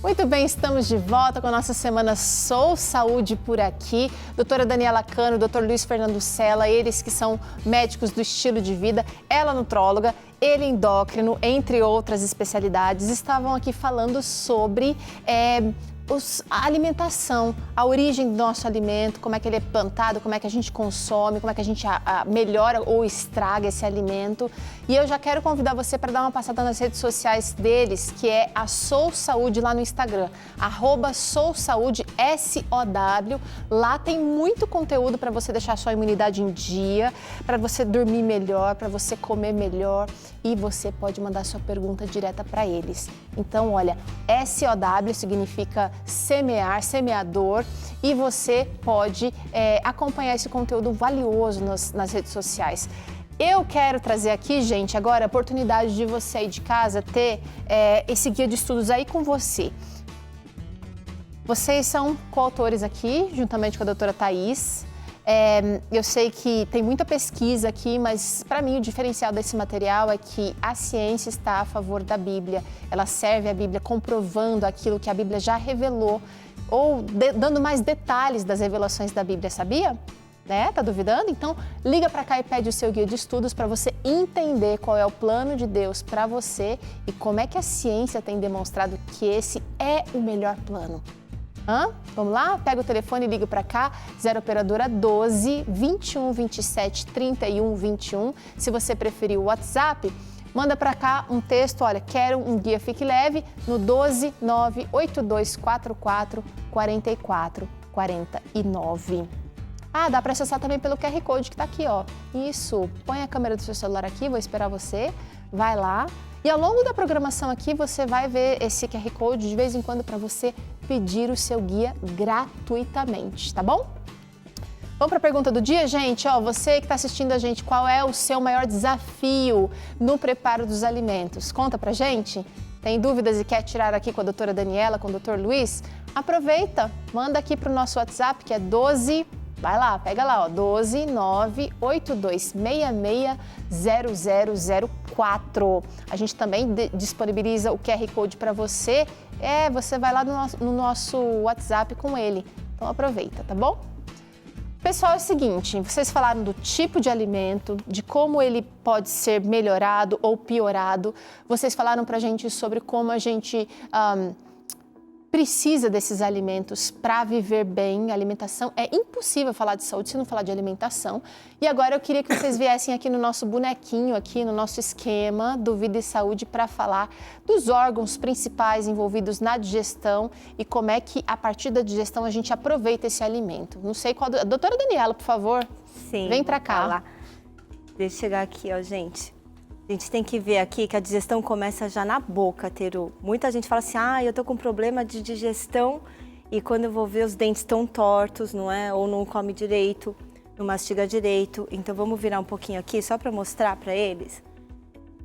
Muito bem, estamos de volta com a nossa semana Sou Saúde por aqui. Doutora Daniela Cano, doutor Luiz Fernando Sela, eles que são médicos do estilo de vida, ela nutróloga, ele endócrino, entre outras especialidades, estavam aqui falando sobre a alimentação, a origem do nosso alimento, como é que ele é plantado, como é que a gente consome, como é que a gente melhora ou estraga esse alimento. E eu já quero convidar você para dar uma passada nas redes sociais deles, que é a Sou Saúde lá no Instagram, @SouSaúde, SOW. Lá tem muito conteúdo para você deixar a sua imunidade em dia, para você dormir melhor, para você comer melhor e você pode mandar sua pergunta direta para eles. Então, olha, SOW significa semear, semeador, e você pode acompanhar esse conteúdo valioso nas redes sociais. Eu quero trazer aqui, gente, agora a oportunidade de você aí de casa ter esse guia de estudos aí com você. Vocês são coautores aqui, juntamente com a doutora Thaís. Eu sei que tem muita pesquisa aqui, mas para mim o diferencial desse material é que a ciência está a favor da Bíblia. Ela serve a Bíblia comprovando aquilo que a Bíblia já revelou ou dando mais detalhes das revelações da Bíblia, sabia? Tá duvidando? Então liga para cá e pede o seu guia de estudos para você entender qual é o plano de Deus para você e como é que a ciência tem demonstrado que esse é o melhor plano. Vamos lá? Pega o telefone e liga para cá, 0 operadora 12 21 27 31 21. Se você preferir o WhatsApp, manda para cá um texto, olha, quero um guia Fique Leve, no 12 98244 44 49. Dá para acessar também pelo QR Code que está aqui, ó. Isso, põe a câmera do seu celular aqui, vou esperar você, vai lá. E ao longo da programação aqui, você vai ver esse QR Code de vez em quando para você pedir o seu guia gratuitamente, tá bom? Vamos para a pergunta do dia, gente? Você que está assistindo a gente, qual é o seu maior desafio no preparo dos alimentos? Conta pra gente. Tem dúvidas e quer tirar aqui com a doutora Daniela, com o doutor Luiz? Aproveita, manda aqui para o nosso WhatsApp, que é 12... Vai lá, pega lá, 12 982660004. A gente também disponibiliza o QR Code para você. Você vai lá no nosso WhatsApp com ele. Então aproveita, tá bom? Pessoal, é o seguinte, vocês falaram do tipo de alimento, de como ele pode ser melhorado ou piorado. Vocês falaram pra gente sobre como a gente precisa desses alimentos para viver bem. Alimentação, é impossível falar de saúde se não falar de alimentação. E agora eu queria que vocês viessem aqui no nosso bonequinho, aqui no nosso esquema do Vida e Saúde, para falar dos órgãos principais envolvidos na digestão e como é que a partir da digestão a gente aproveita esse alimento. Não sei qual... Doutora Daniela, por favor. Sim. Vem para cá. Lá. Deixa eu chegar aqui, gente. A gente tem que ver aqui que a digestão começa já na boca, Teru. Muita gente fala assim, eu tô com problema de digestão e quando eu vou ver os dentes estão tortos, não é? Ou não come direito, não mastiga direito. Então vamos virar um pouquinho aqui só para mostrar para eles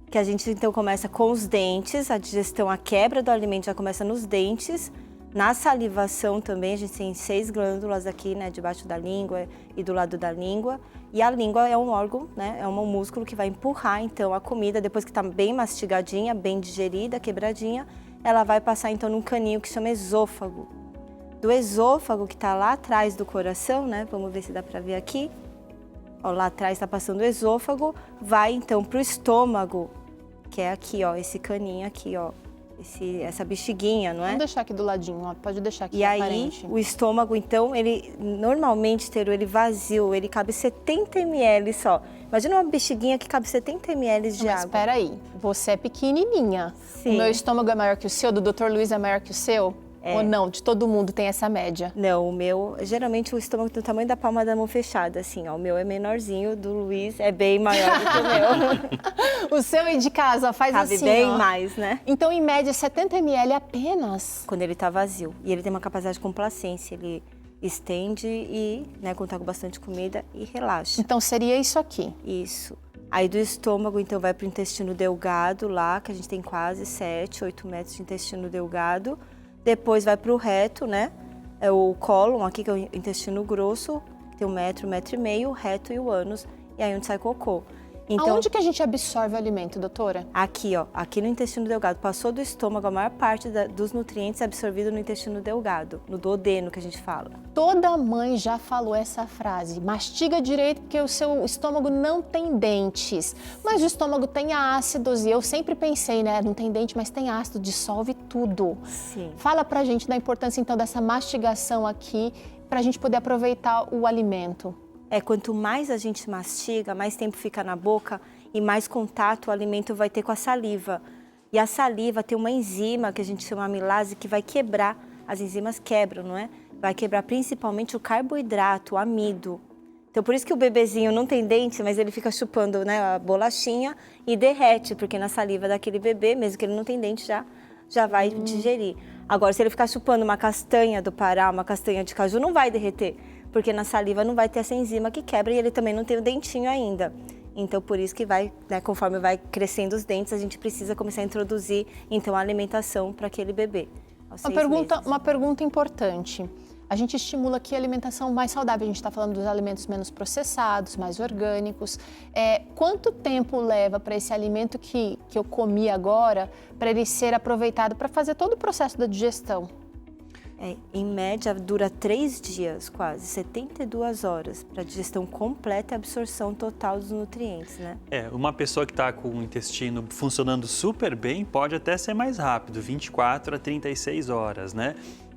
que a gente então começa com os dentes, a digestão, a quebra do alimento já começa nos dentes. Na salivação também, a gente tem 6 glândulas aqui, né, debaixo da língua e do lado da língua. E a língua é um órgão, né, é um músculo que vai empurrar, então, a comida, depois que está bem mastigadinha, bem digerida, quebradinha, ela vai passar, então, num caninho que chama esôfago. Do esôfago, que está lá atrás do coração, né, vamos ver se dá para ver aqui. Lá atrás está passando o esôfago, vai, então, para o estômago, que é aqui, esse caninho aqui, essa bexiguinha, não é? Vamos deixar aqui do ladinho, pode deixar aqui. E aí, o estômago, então, ele normalmente, Teru, ele vazio, ele cabe 70 ml só. Imagina uma bexiguinha que cabe 70 ml de água. Mas espera aí, você é pequenininha. Sim. O meu estômago é maior que o seu, do Dr. Luiz é maior que o seu? Ou não? De todo mundo tem essa média? Não, o meu, geralmente o estômago tem o tamanho da palma da mão fechada, assim, o meu é menorzinho, do Luiz é bem maior do que o meu. O seu aí de casa faz cabe assim, bem mais, né? Então, em média, 70 ml apenas? Quando ele tá vazio. E ele tem uma capacidade de complacência, ele estende e, né, quando tá com bastante comida, e relaxa. Então, seria isso aqui? Isso. Aí do estômago, então, vai pro intestino delgado lá, que a gente tem quase 7, 8 metros de intestino delgado. Depois vai para o reto, né? É o cólon aqui, que é o intestino grosso, que tem 1 metro, 1,5 metro, o reto e o ânus, e aí onde sai cocô. Então, aonde que a gente absorve o alimento, doutora? aqui, ó, aqui no intestino delgado, passou do estômago, a maior parte dos nutrientes é absorvido no intestino delgado, no duodeno que a gente fala. Toda mãe já falou essa frase, mastiga direito porque o seu estômago não tem dentes. Mas o estômago tem ácidos e eu sempre pensei, né, não tem dente, mas tem ácido, dissolve tudo. Sim. Fala pra gente da importância então dessa mastigação aqui, pra gente poder aproveitar o alimento. Quanto mais a gente mastiga, mais tempo fica na boca e mais contato o alimento vai ter com a saliva. E a saliva tem uma enzima que a gente chama amilase que vai quebrar, as enzimas quebram, não é? Vai quebrar principalmente o carboidrato, o amido. Então por isso que o bebezinho não tem dente, mas ele fica chupando, né, a bolachinha e derrete, porque na saliva daquele bebê, mesmo que ele não tem dente, já vai digerir. Agora, se ele ficar chupando uma castanha do Pará, uma castanha de caju, não vai derreter, porque na saliva não vai ter essa enzima que quebra e ele também não tem o dentinho ainda. Então, por isso que vai, né, conforme vai crescendo os dentes, a gente precisa começar a introduzir, então, a alimentação para aquele bebê. Uma pergunta importante. A gente estimula aqui a alimentação mais saudável. A gente está falando dos alimentos menos processados, mais orgânicos. Quanto tempo leva para esse alimento que eu comi agora, para ele ser aproveitado para fazer todo o processo da digestão? Em média, dura 3 dias, quase, 72 horas, para a digestão completa e absorção total dos nutrientes, né? Uma pessoa que está com o intestino funcionando super bem pode até ser mais rápido, 24 a 36 horas, né?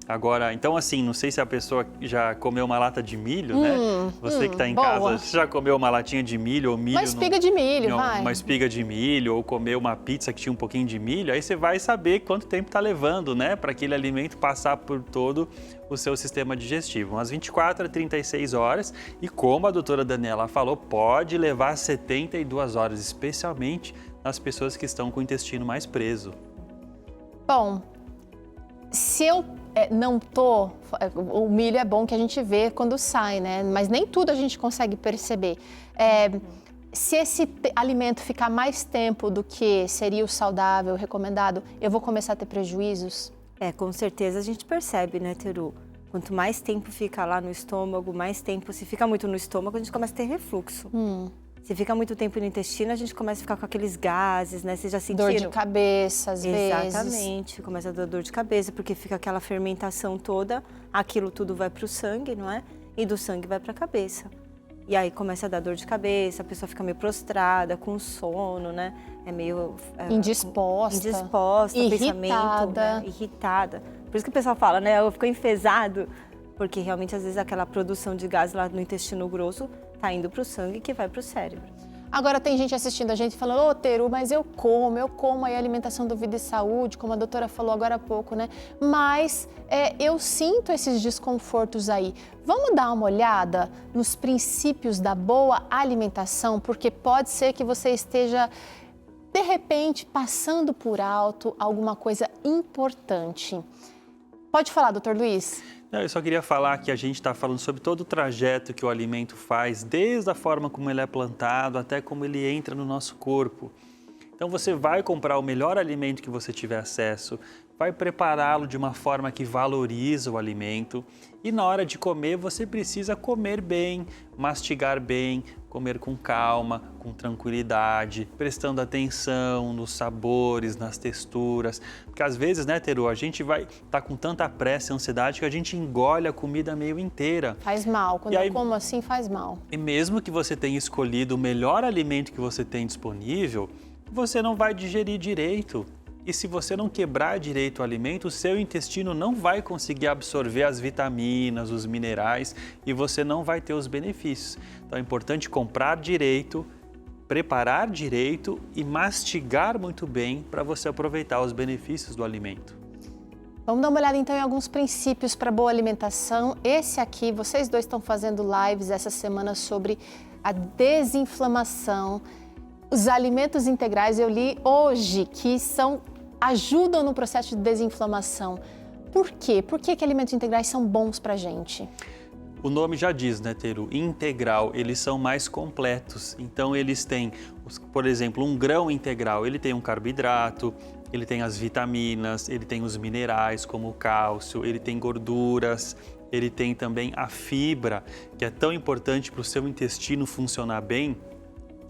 Agora, então assim, não sei se a pessoa já comeu uma lata de milho, né? Você que está em casa, já comeu uma latinha de milho ou milho? Uma espiga de milho, vai. Uma espiga de milho ou comeu uma pizza que tinha um pouquinho de milho, aí você vai saber quanto tempo está levando, né? Para aquele alimento passar por todo o seu sistema digestivo. Umas 24 a 36 horas e como a doutora Daniela falou, pode levar 72 horas, especialmente nas pessoas que estão com o intestino mais preso. Bom, se eu não tô... O milho é bom que a gente vê quando sai, né? Mas nem tudo a gente consegue perceber. Se esse alimento ficar mais tempo do que seria o saudável, o recomendado, eu vou começar a ter prejuízos? Com certeza a gente percebe, né, Teru? Quanto mais tempo fica lá no estômago, mais tempo... Se fica muito no estômago, a gente começa a ter refluxo. Se fica muito tempo no intestino, a gente começa a ficar com aqueles gases, né? Vocês já sentiram? Dor de cabeça, às vezes. Exatamente, começa a dar dor de cabeça, porque fica aquela fermentação toda, aquilo tudo vai para o sangue, não é? E do sangue vai para a cabeça. E aí começa a dar dor de cabeça, a pessoa fica meio prostrada, com sono, né? Meio... indisposta, pensamento, né? Irritada. Por isso que o pessoal fala, né? Eu fico enfesado, porque realmente às vezes aquela produção de gás lá no intestino grosso tá indo para o sangue que vai para o cérebro. Agora tem gente assistindo a gente falando, Teru, mas eu como aí alimentação do Vida e Saúde, como a doutora falou agora há pouco, né? Mas eu sinto esses desconfortos aí. Vamos dar uma olhada nos princípios da boa alimentação, porque pode ser que você esteja, de repente, passando por alto alguma coisa importante. Pode falar, doutor Luiz. Eu só queria falar que a gente está falando sobre todo o trajeto que o alimento faz, desde a forma como ele é plantado até como ele entra no nosso corpo. Então você vai comprar o melhor alimento que você tiver acesso, vai prepará-lo de uma forma que valoriza o alimento e na hora de comer você precisa comer bem, mastigar bem, comer com calma, com tranquilidade, prestando atenção nos sabores, nas texturas. Porque às vezes, né, Teru, a gente vai estar com tanta pressa e ansiedade que a gente engole a comida meio inteira. Faz mal, quando eu como assim faz mal. E mesmo que você tenha escolhido o melhor alimento que você tem disponível, você não vai digerir direito. E se você não quebrar direito o alimento, o seu intestino não vai conseguir absorver as vitaminas, os minerais e você não vai ter os benefícios. Então é importante comprar direito, preparar direito e mastigar muito bem para você aproveitar os benefícios do alimento. Vamos dar uma olhada então em alguns princípios para boa alimentação. Esse aqui, vocês dois estão fazendo lives essa semana sobre a desinflamação. Os alimentos integrais, eu li hoje que ajudam no processo de desinflamação. Por quê? Por que alimentos integrais são bons para a gente? O nome já diz, né, Teru? Integral, eles são mais completos. Então eles têm, por exemplo, um grão integral, ele tem um carboidrato, ele tem as vitaminas, ele tem os minerais como o cálcio, ele tem gorduras, ele tem também a fibra, que é tão importante para o seu intestino funcionar bem.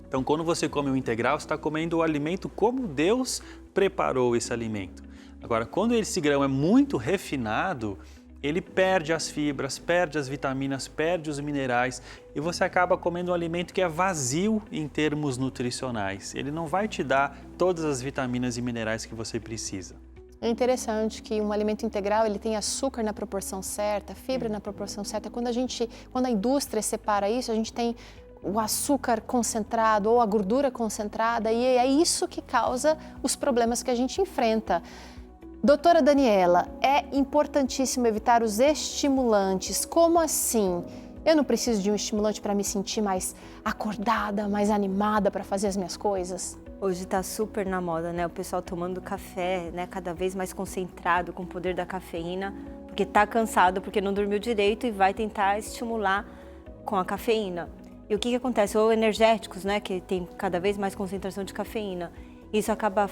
Então, quando você come o integral, você está comendo o alimento como Deus preparou esse alimento. Agora, quando esse grão é muito refinado, ele perde as fibras, perde as vitaminas, perde os minerais e você acaba comendo um alimento que é vazio em termos nutricionais. Ele não vai te dar todas as vitaminas e minerais que você precisa. É interessante que um alimento integral ele tem açúcar na proporção certa, fibra na proporção certa. Quando a indústria separa isso, a gente tem o açúcar concentrado ou a gordura concentrada e é isso que causa os problemas que a gente enfrenta. Doutora Daniela, é importantíssimo evitar os estimulantes. Como assim? Eu não preciso de um estimulante para me sentir mais acordada, mais animada para fazer as minhas coisas? Hoje está super na moda, né? O pessoal tomando café, né? Cada vez mais concentrado com o poder da cafeína, porque está cansado, porque não dormiu direito e vai tentar estimular com a cafeína. E o que acontece? Ou energéticos, né? Que tem cada vez mais concentração de cafeína. Isso acaba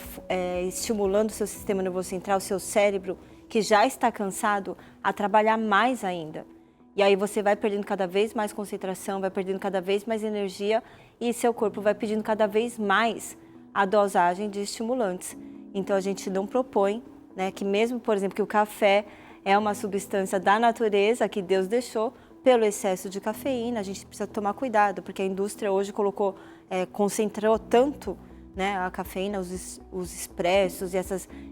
estimulando o seu sistema nervoso central, o seu cérebro, que já está cansado, a trabalhar mais ainda. E aí você vai perdendo cada vez mais concentração, vai perdendo cada vez mais energia e seu corpo vai pedindo cada vez mais a dosagem de estimulantes. Então a gente não propõe, né, que mesmo, por exemplo, que o café é uma substância da natureza que Deus deixou, pelo excesso de cafeína, a gente precisa tomar cuidado, porque a indústria hoje concentrou tanto, né, a cafeína, os expressos e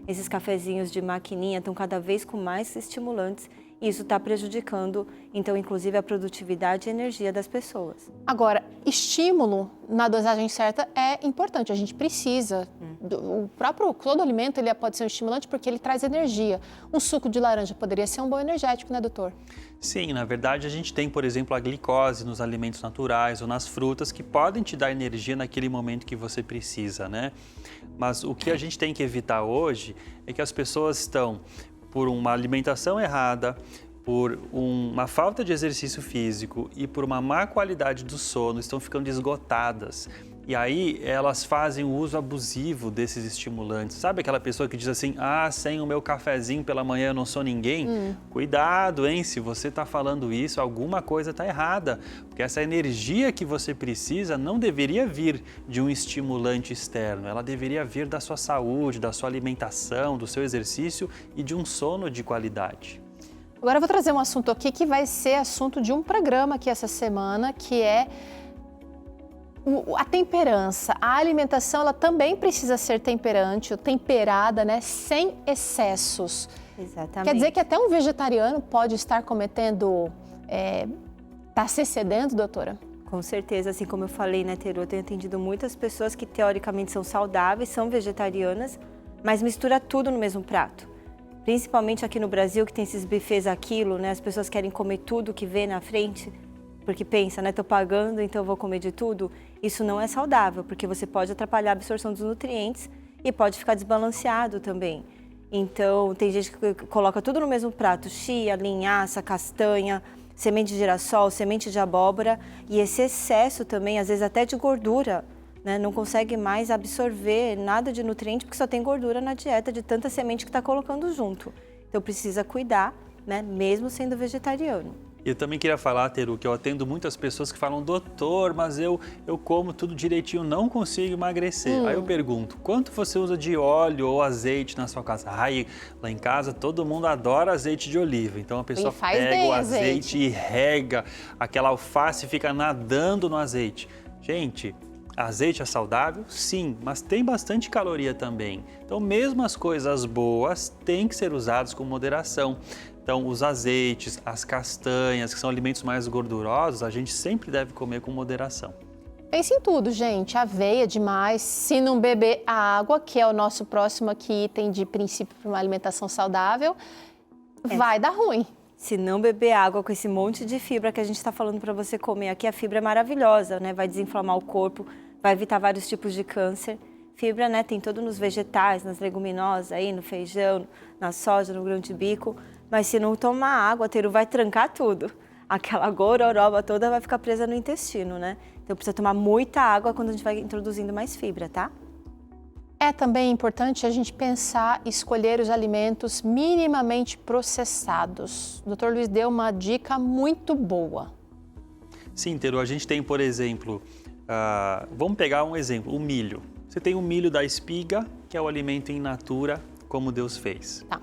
esses cafezinhos de maquininha estão cada vez com mais estimulantes e isso está prejudicando, então, inclusive, a produtividade e a energia das pessoas. Agora, estímulo na dosagem certa é importante, a gente precisa. Todo alimento ele pode ser um estimulante porque ele traz energia. Um suco de laranja poderia ser um bom energético, né, doutor? Sim, na verdade a gente tem, por exemplo, a glicose nos alimentos naturais ou nas frutas que podem te dar energia naquele momento que você precisa, né? Mas o que a gente tem que evitar hoje é que as pessoas estão por uma alimentação errada, por uma falta de exercício físico e por uma má qualidade do sono, estão ficando esgotadas. E aí elas fazem o uso abusivo desses estimulantes. Sabe aquela pessoa que diz assim, sem o meu cafezinho pela manhã eu não sou ninguém? Cuidado, hein? Se você está falando isso, alguma coisa está errada. Porque essa energia que você precisa não deveria vir de um estimulante externo. Ela deveria vir da sua saúde, da sua alimentação, do seu exercício e de um sono de qualidade. Agora eu vou trazer um assunto aqui que vai ser assunto de um programa aqui essa semana, que é a temperança. A alimentação ela também precisa ser temperante, ou temperada, né, sem excessos. Exatamente. Quer dizer que até um vegetariano pode estar cometendo, está se excedendo, doutora? Com certeza, assim como eu falei, né, Teru, eu tenho atendido muitas pessoas que teoricamente são saudáveis, são vegetarianas, mas mistura tudo no mesmo prato. Principalmente aqui no Brasil, que tem esses buffets a quilo, né, as pessoas querem comer tudo que vê na frente, porque pensa, né, tô pagando, então eu vou comer de tudo. Isso não é saudável, porque você pode atrapalhar a absorção dos nutrientes e pode ficar desbalanceado também. Então, tem gente que coloca tudo no mesmo prato, chia, linhaça, castanha, semente de girassol, semente de abóbora, e esse excesso também, às vezes até de gordura, né, não consegue mais absorver nada de nutriente, porque só tem gordura na dieta de tanta semente que está colocando junto. Então, precisa cuidar, né, mesmo sendo vegetariano. Eu também queria falar, Teru, que eu atendo muitas pessoas que falam, doutor, mas eu como tudo direitinho, não consigo emagrecer. Aí eu pergunto, quanto você usa de óleo ou azeite na sua casa? Lá em casa todo mundo adora azeite de oliva. Então a pessoa pega o azeite e rega, aquela alface fica nadando no azeite. Gente, azeite é saudável? Sim, mas tem bastante caloria também. Então mesmo as coisas boas têm que ser usadas com moderação. Então, os azeites, as castanhas, que são alimentos mais gordurosos, a gente sempre deve comer com moderação. Pense em tudo, gente. Aveia demais. Se não beber a água, que é o nosso próximo aqui item de princípio para uma alimentação saudável, vai dar ruim. Se não beber água com esse monte de fibra que a gente está falando para você comer aqui, a fibra é maravilhosa, né? Vai desinflamar o corpo, vai evitar vários tipos de câncer. Fibra, né, tem todo nos vegetais, nas leguminosas, aí, no feijão, na soja, no grão de bico. Mas se não tomar água, Teru, vai trancar tudo. Aquela gororoba toda vai ficar presa no intestino, né? Então precisa tomar muita água quando a gente vai introduzindo mais fibra, tá? É também importante a gente pensar e escolher os alimentos minimamente processados. O Dr. Luiz deu uma dica muito boa. Sim, Teru, a gente tem, por exemplo, Vamos pegar um exemplo, o milho. Você tem o milho da espiga, que é o alimento in natura, como Deus fez. Tá.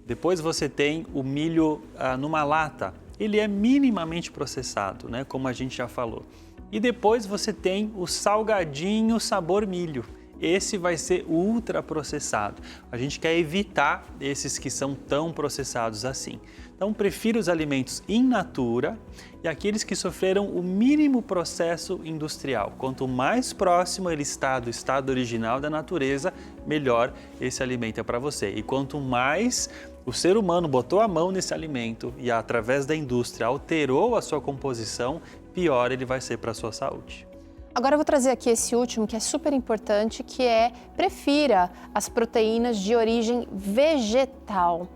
Depois você tem o milho numa lata. Ele é minimamente processado, né? Como a gente já falou. E depois você tem o salgadinho sabor milho. Esse vai ser ultra processado. A gente quer evitar esses que são tão processados assim. Então, prefiro os alimentos in natura e aqueles que sofreram o mínimo processo industrial. Quanto mais próximo ele está do estado original da natureza, melhor esse alimento é para você. E quanto mais o ser humano botou a mão nesse alimento e através da indústria alterou a sua composição, pior ele vai ser para a sua saúde. Agora eu vou trazer aqui esse último, que é super importante, que é prefira as proteínas de origem vegetal.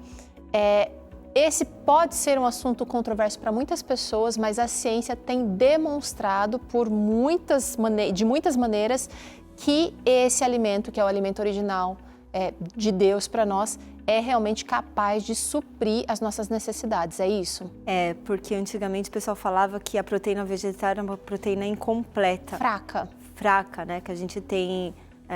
Esse pode ser um assunto controverso para muitas pessoas, mas a ciência tem demonstrado de muitas maneiras que esse alimento, que é o alimento original de Deus para nós, é realmente capaz de suprir as nossas necessidades, é isso? É, porque antigamente o pessoal falava que a proteína vegetal era uma proteína incompleta. Fraca, né? Que a gente tem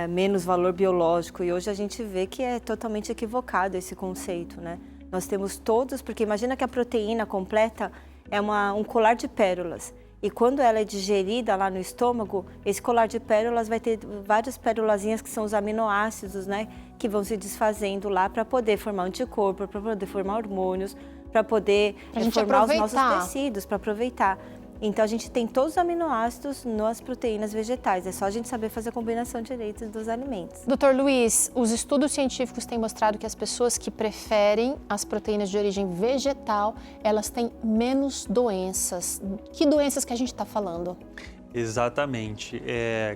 menos valor biológico. E hoje a gente vê que é totalmente equivocado esse conceito, né? Nós temos todos, porque imagina que a proteína completa é um colar de pérolas. E quando ela é digerida lá no estômago, esse colar de pérolas vai ter várias pérolazinhas que são os aminoácidos, né? Que vão se desfazendo lá para poder formar anticorpo, para poder formar hormônios, para poder formar os nossos tecidos, para aproveitar. Então a gente tem todos os aminoácidos nas proteínas vegetais, é só a gente saber fazer a combinação direita dos alimentos. Doutor Luiz, os estudos científicos têm mostrado que as pessoas que preferem as proteínas de origem vegetal, elas têm menos doenças. Que doenças que a gente está falando? Exatamente.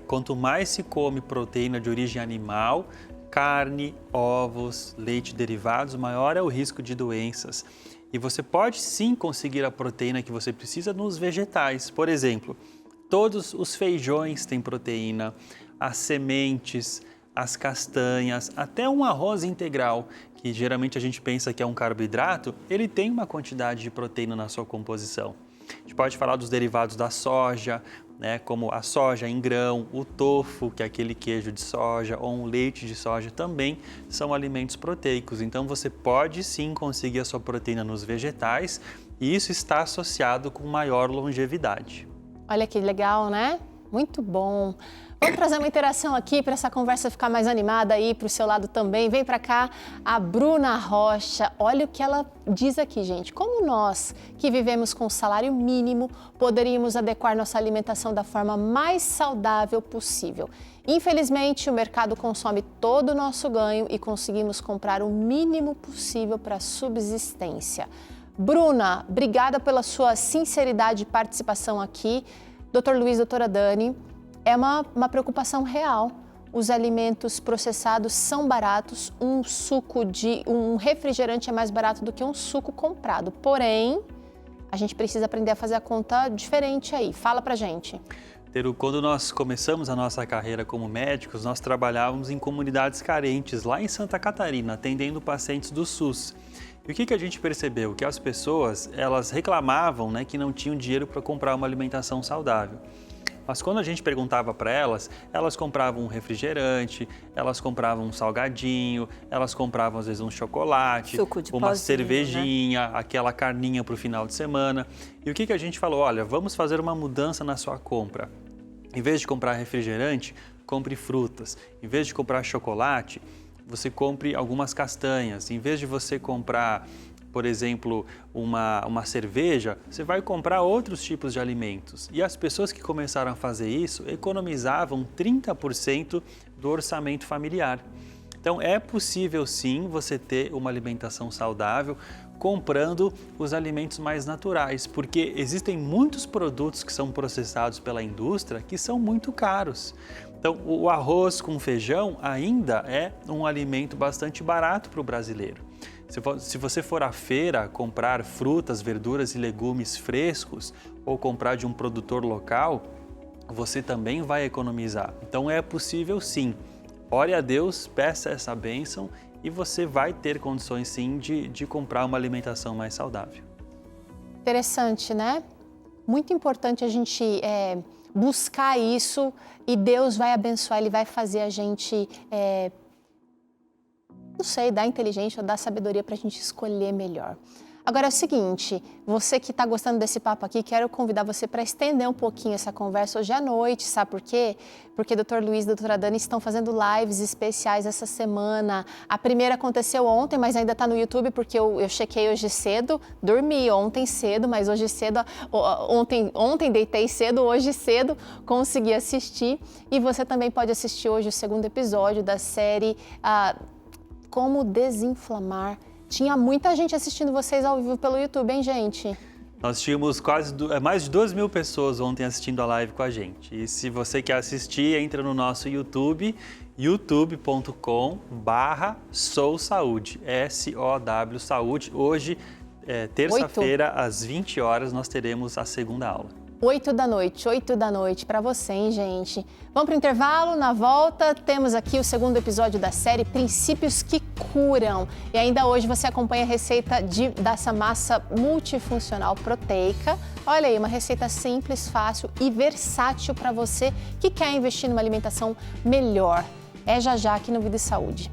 Quanto mais se come proteína de origem animal, carne, ovos, leite derivados, maior é o risco de doenças. E você pode sim conseguir a proteína que você precisa nos vegetais. Por exemplo, todos os feijões têm proteína, as sementes, as castanhas, até um arroz integral, que geralmente a gente pensa que é um carboidrato, ele tem uma quantidade de proteína na sua composição. A gente pode falar dos derivados da soja, né, como a soja em grão, o tofu, que é aquele queijo de soja, ou um leite de soja, também são alimentos proteicos. Então você pode sim conseguir a sua proteína nos vegetais e isso está associado com maior longevidade. Olha que legal, né? Muito bom. Vamos trazer uma interação aqui para essa conversa ficar mais animada aí para o seu lado também. Vem para cá a Bruna Rocha. Olha o que ela diz aqui, gente. Como nós, que vivemos com salário mínimo, poderíamos adequar nossa alimentação da forma mais saudável possível? Infelizmente, o mercado consome todo o nosso ganho e conseguimos comprar o mínimo possível para a subsistência. Bruna, obrigada pela sua sinceridade e participação aqui. Dr. Luiz, doutora Dani, é uma preocupação real. Os alimentos processados são baratos, um refrigerante é mais barato do que um suco comprado. Porém, a gente precisa aprender a fazer a conta diferente aí. Fala pra gente. Teru, quando nós começamos a nossa carreira como médicos, nós trabalhávamos em comunidades carentes, lá em Santa Catarina, atendendo pacientes do SUS. E o que a gente percebeu? Que as pessoas, elas reclamavam, né, que não tinham dinheiro para comprar uma alimentação saudável. Mas quando a gente perguntava para elas, elas compravam um refrigerante, elas compravam um salgadinho, elas compravam às vezes um chocolate, uma cervejinha, né? Aquela carninha para o final de semana. E o que a gente falou? Olha, vamos fazer uma mudança na sua compra. Em vez de comprar refrigerante, compre frutas. Em vez de comprar chocolate, você compre algumas castanhas. Em vez de você comprar, por exemplo, uma cerveja, você vai comprar outros tipos de alimentos. E as pessoas que começaram a fazer isso economizavam 30% do orçamento familiar. Então é possível sim você ter uma alimentação saudável comprando os alimentos mais naturais, porque existem muitos produtos que são processados pela indústria que são muito caros. Então o arroz com feijão ainda é um alimento bastante barato para o brasileiro. Se você for à feira comprar frutas, verduras e legumes frescos ou comprar de um produtor local, você também vai economizar. Então é possível sim. Ore a Deus, peça essa bênção e você vai ter condições sim de comprar uma alimentação mais saudável. Interessante, né? muito importante a gente buscar isso e Deus vai abençoar, Ele vai fazer a gente, não sei, dar inteligência ou dar sabedoria para a gente escolher melhor. Agora é o seguinte, você que está gostando desse papo aqui, quero convidar você para estender um pouquinho essa conversa hoje à noite, sabe por quê? Porque o Dr. Luiz e a doutora Dani estão fazendo lives especiais essa semana. A primeira aconteceu ontem, mas ainda está no YouTube, porque eu chequei hoje cedo, dormi ontem cedo, mas hoje cedo, ontem deitei cedo, hoje cedo consegui assistir. E você também pode assistir hoje o segundo episódio da série Como Desinflamar. Tinha muita gente assistindo vocês ao vivo pelo YouTube, hein, gente? Nós tínhamos mais de 2.000 pessoas ontem assistindo a live com a gente. E se você quer assistir, entra no nosso YouTube, youtube.com/SouSaúde, SOW Saúde. Hoje, terça-feira, às 20 horas, nós teremos a segunda aula. 8 da noite para você, hein, gente? Vamos para o intervalo, na volta temos aqui o segundo episódio da série Princípios que Curam. E ainda hoje você acompanha a receita dessa massa multifuncional proteica. Olha aí, uma receita simples, fácil e versátil para você que quer investir numa alimentação melhor. É já aqui no Vida e Saúde.